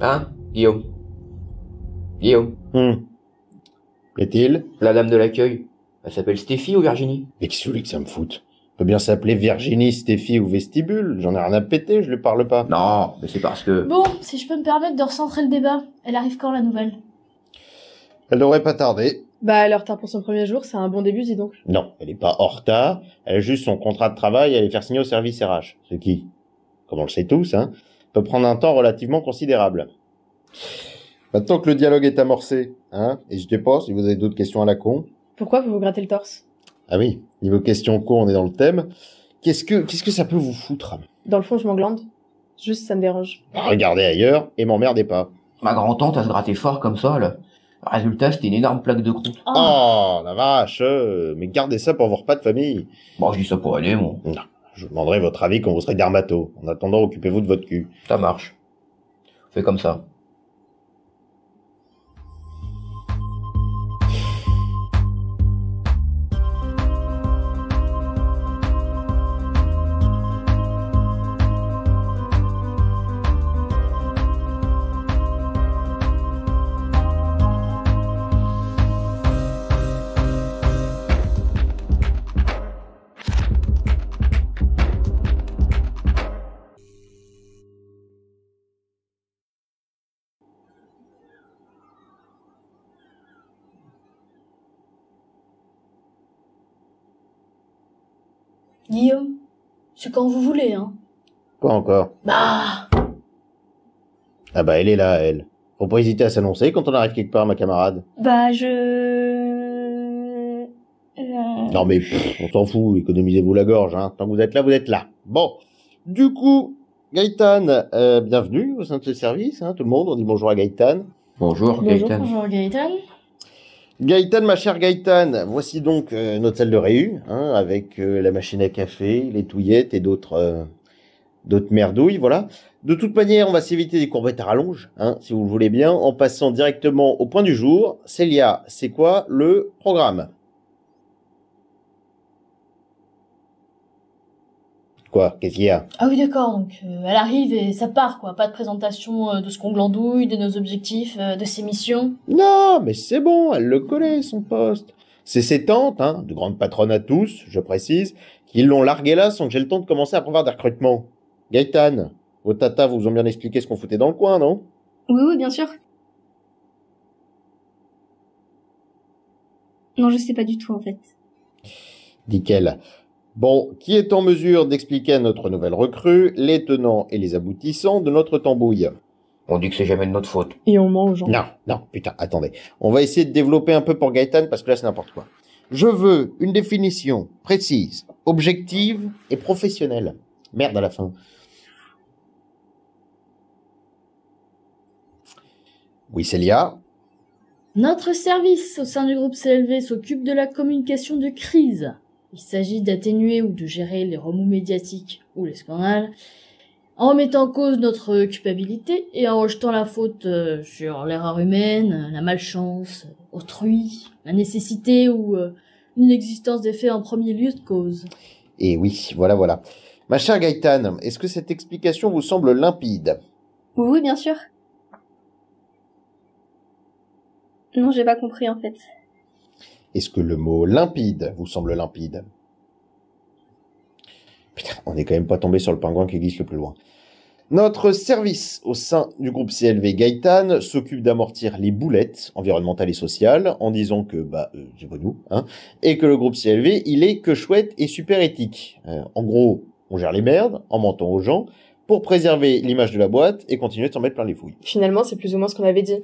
Hein, Guillaume? Guillaume? Qu'est-il? La dame de l'accueil, elle s'appelle Stéphie ou Virginie? Mais qu'est-ce que vous voulez que ça me foute? On peut bien s'appeler Virginie, Stéphie ou Vestibule, j'en ai rien à péter, je lui parle pas. Non, mais c'est parce que... Bon, si je peux me permettre de recentrer le débat, elle arrive quand la nouvelle? Elle devrait pas tarder. Bah, elle est en retard pour son premier jour, c'est un bon début, dis donc. Non, elle est pas en retard, elle a juste son contrat de travail à aller faire signer au service RH. Ce qui, comme on le sait tous, peut prendre un temps relativement considérable. Maintenant que le dialogue est amorcé, n'hésitez pas si vous avez d'autres questions à la con. Pourquoi vous vous grattez le torse? Ah oui, niveau question con, on est dans le thème. Qu'est-ce que ça peut vous foutre? Dans le fond, je m'englande. Juste, ça me dérange. Regardez ailleurs et m'emmerdez pas. Ma grand-tante a se gratté fort comme ça, là. Résultat, c'était une énorme plaque de croûte. Oh, la vache, mais gardez ça pour vos repas de famille. Bon, je dis ça pour aller, moi. Non, je vous demanderai votre avis quand vous serez dermato. En attendant, occupez-vous de votre cul. Ça marche. Fais comme ça. Guillaume, c'est quand vous voulez, hein. Quoi encore? Bah... Ah bah, elle est là, elle. Faut pas hésiter à s'annoncer quand on arrive quelque part, ma camarade. Bah, Non mais, on s'en fout, économisez-vous la gorge, Tant que vous êtes là, vous êtes là. Bon. Du coup, Gaëtan, bienvenue au sein de ce service, tout le monde, on dit bonjour à Gaëtan. Bonjour, Gaëtan. Bonjour Gaëtan. Gaëtan, ma chère Gaëtan, voici donc notre salle de réu, avec la machine à café, les touillettes et d'autres merdouilles, voilà. De toute manière, on va s'éviter des courbettes à rallonge, si vous le voulez bien, en passant directement au point du jour. Célia, c'est quoi le programme? Quoi? Qu'est-ce qu'il y a? Ah oui, d'accord, donc elle arrive et ça part, quoi. Pas de présentation de ce qu'on glandouille, de nos objectifs, de ses missions. Non, mais c'est bon, elle le connaît, son poste. C'est ses tantes, de grandes patronnes à tous, je précise, qui l'ont largué là sans que j'ai le temps de commencer à prévoir des recrutements. Gaëtan, vos tatas vous ont bien expliqué ce qu'on foutait dans le coin, non? Oui, bien sûr. Non, je sais pas du tout, en fait. Nickel. Bon, qui est en mesure d'expliquer à notre nouvelle recrue les tenants et les aboutissants de notre tambouille? On dit que c'est jamais de notre faute. Et on ment aux gens. Non, putain, attendez. On va essayer de développer un peu pour Gaëtan parce que là c'est n'importe quoi. Je veux une définition précise, objective et professionnelle. Merde à la fin. Oui, Célia. Notre service au sein du groupe CLV s'occupe de la communication de crise. Il s'agit d'atténuer ou de gérer les remous médiatiques ou les scandales, en remettant en cause notre culpabilité et en rejetant la faute sur l'erreur humaine, la malchance, autrui, la nécessité ou une existence des faits en premier lieu de cause. Et oui, voilà. Ma chère Gaëtan, est-ce que cette explication vous semble limpide? Oui, bien sûr. Non, j'ai pas compris, en fait. Est-ce que le mot limpide vous semble limpide? Putain, on n'est quand même pas tombé sur le pingouin qui glisse le plus loin. Notre service au sein du groupe CLV Gaëtan s'occupe d'amortir les boulettes environnementales et sociales en disant que, c'est pas nous, et que le groupe CLV, il est que chouette et super éthique. En gros, on gère les merdes en mentant aux gens pour préserver l'image de la boîte et continuer de s'en mettre plein les fouilles. Finalement, c'est plus ou moins ce qu'on avait dit.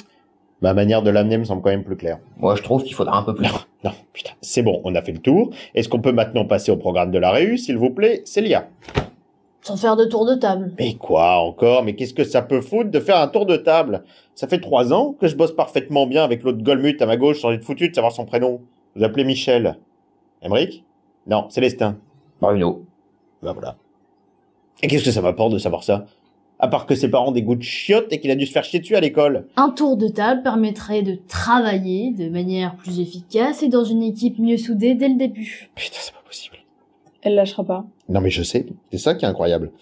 Ma manière de l'amener me semble quand même plus claire. Moi, je trouve qu'il faudra un peu plus. Non, putain, c'est bon, on a fait le tour. Est-ce qu'on peut maintenant passer au programme de la réu, s'il vous plaît, Célia? Sans faire de tour de table. Mais quoi encore? Mais qu'est-ce que ça peut foutre de faire un tour de table? Ça fait 3 ans que je bosse parfaitement bien avec l'autre Golmut à ma gauche sans être foutu de savoir son prénom. Vous appelez Michel. Emric? Non, Célestin. Bruno. Ben voilà. Et qu'est-ce que ça m'apporte de savoir ça? À part que ses parents ont des goûts de chiottes et qu'il a dû se faire chier dessus à l'école. Un tour de table permettrait de travailler de manière plus efficace et dans une équipe mieux soudée dès le début. Putain, c'est pas possible. Elle lâchera pas. Non mais je sais, c'est ça qui est incroyable.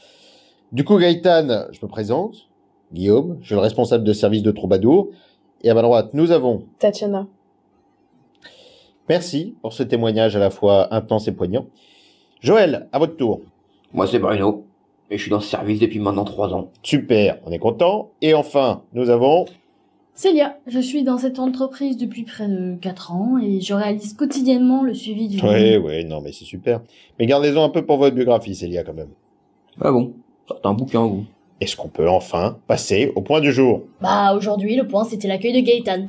Du coup Gaëtan, je me présente. Guillaume, je suis le responsable de service de Troubadour. Et à ma droite, nous avons... Tatiana. Merci pour ce témoignage à la fois intense et poignant. Joël, à votre tour. Moi, c'est Bruno. Et je suis dans ce service depuis maintenant 3 ans. Super, on est content. Et enfin, nous avons... Célia, je suis dans cette entreprise depuis près de 4 ans et je réalise quotidiennement le suivi du... Oui, non, mais c'est super. Mais gardez-en un peu pour votre biographie, Célia, quand même. Ah bon? Sortez un bouquin, vous. Est-ce qu'on peut enfin passer au point du jour? Bah, aujourd'hui, le point, c'était l'accueil de Gaëtan.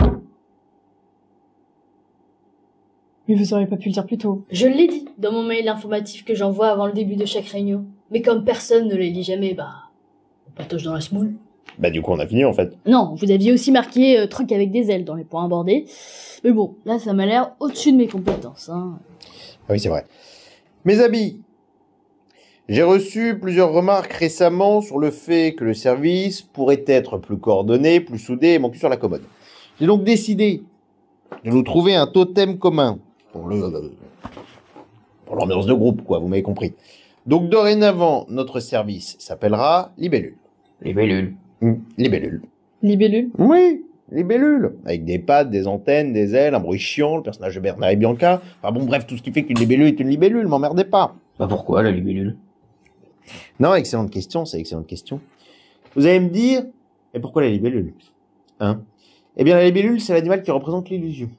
Mais vous auriez pas pu le dire plus tôt. Je l'ai dit dans mon mail informatif que j'envoie avant le début de chaque réunion. Mais comme personne ne les lit jamais, bah... on patoche dans la semoule. Bah du coup, on a fini, en fait. Non, vous aviez aussi marqué truc avec des ailes dans les points abordés. Mais bon, là, ça m'a l'air au-dessus de mes compétences, hein. Ah oui, c'est vrai. Mes amis, j'ai reçu plusieurs remarques récemment sur le fait que le service pourrait être plus coordonné, plus soudé et mon cul sur la commode. J'ai donc décidé de nous trouver un totem commun pour l'ambiance de groupe, quoi, vous m'avez compris. Donc dorénavant, notre service s'appellera Libellule. Libellule. Libellule. Libellule. Oui, libellule. Avec des pattes, des antennes, des ailes, un bruit chiant, le personnage de Bernard et Bianca. Enfin bon, bref, tout ce qui fait qu'une libellule est une libellule, m'emmerdez pas. Bah pourquoi, la libellule? Non, excellente question, c'est excellente question. Vous allez me dire, et pourquoi la libellule? Hein? Eh bien, la libellule, c'est l'animal qui représente l'illusion.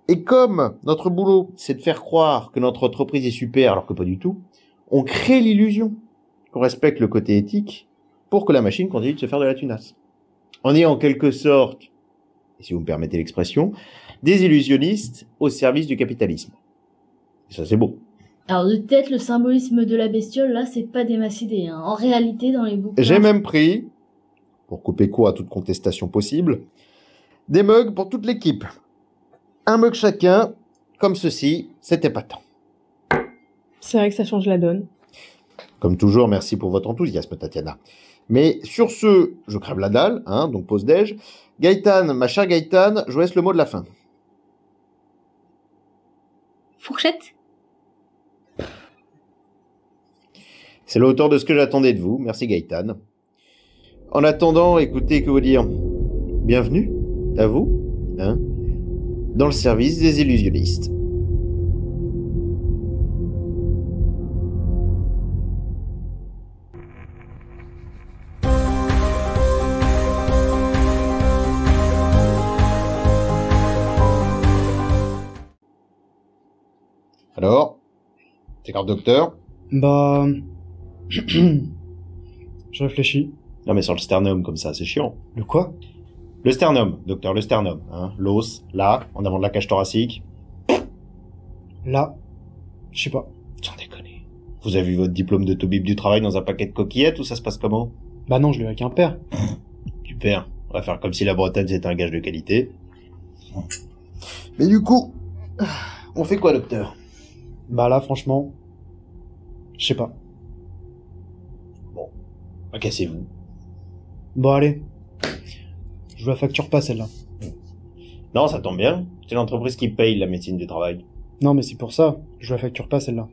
Et comme notre boulot, c'est de faire croire que notre entreprise est super, alors que pas du tout, on crée l'illusion qu'on respecte le côté éthique pour que la machine continue de se faire de la tunasse. On est en quelque sorte, et si vous me permettez l'expression, des illusionnistes au service du capitalisme. Et ça, c'est beau. Alors de tête, le symbolisme de la bestiole, là, c'est pas des masses idées, hein. En réalité, dans les bouquins... J'ai même pris, pour couper court à toute contestation possible, des mugs pour toute l'équipe. Un mug chacun, comme ceci, c'était pas tant. C'est vrai que ça change la donne. Comme toujours, merci pour votre enthousiasme, Tatiana. Mais sur ce, je crève la dalle, hein, donc pause déj. Gaëtan, ma chère Gaëtan, je vous laisse le mot de la fin. Fourchette? C'est la hauteur de ce que j'attendais de vous. Merci Gaëtan. En attendant, écoutez, que vous dire? Bienvenue à vous, hein, dans le service des illusionnistes. Alors, c'est quand docteur? Bah... Je réfléchis. Non mais sur le sternum comme ça, c'est chiant. Le quoi? Le sternum, docteur, le sternum. Hein, l'os, là, en avant de la cage thoracique. Là? Je sais pas. Sans déconner. Vous avez vu votre diplôme de Tobib du travail dans un paquet de coquillettes ou ça se passe comment? Bah non, je l'ai avec un père. Super. On va faire comme si la Bretagne c'était un gage de qualité. Mais du coup, on fait quoi, docteur? Bah là, franchement... Je sais pas. Cassez-vous. Bon, allez. Je vous la facture pas, celle-là. Non, ça tombe bien. C'est l'entreprise qui paye la médecine du travail. Non, mais c'est pour ça. Je vous la facture pas, celle-là.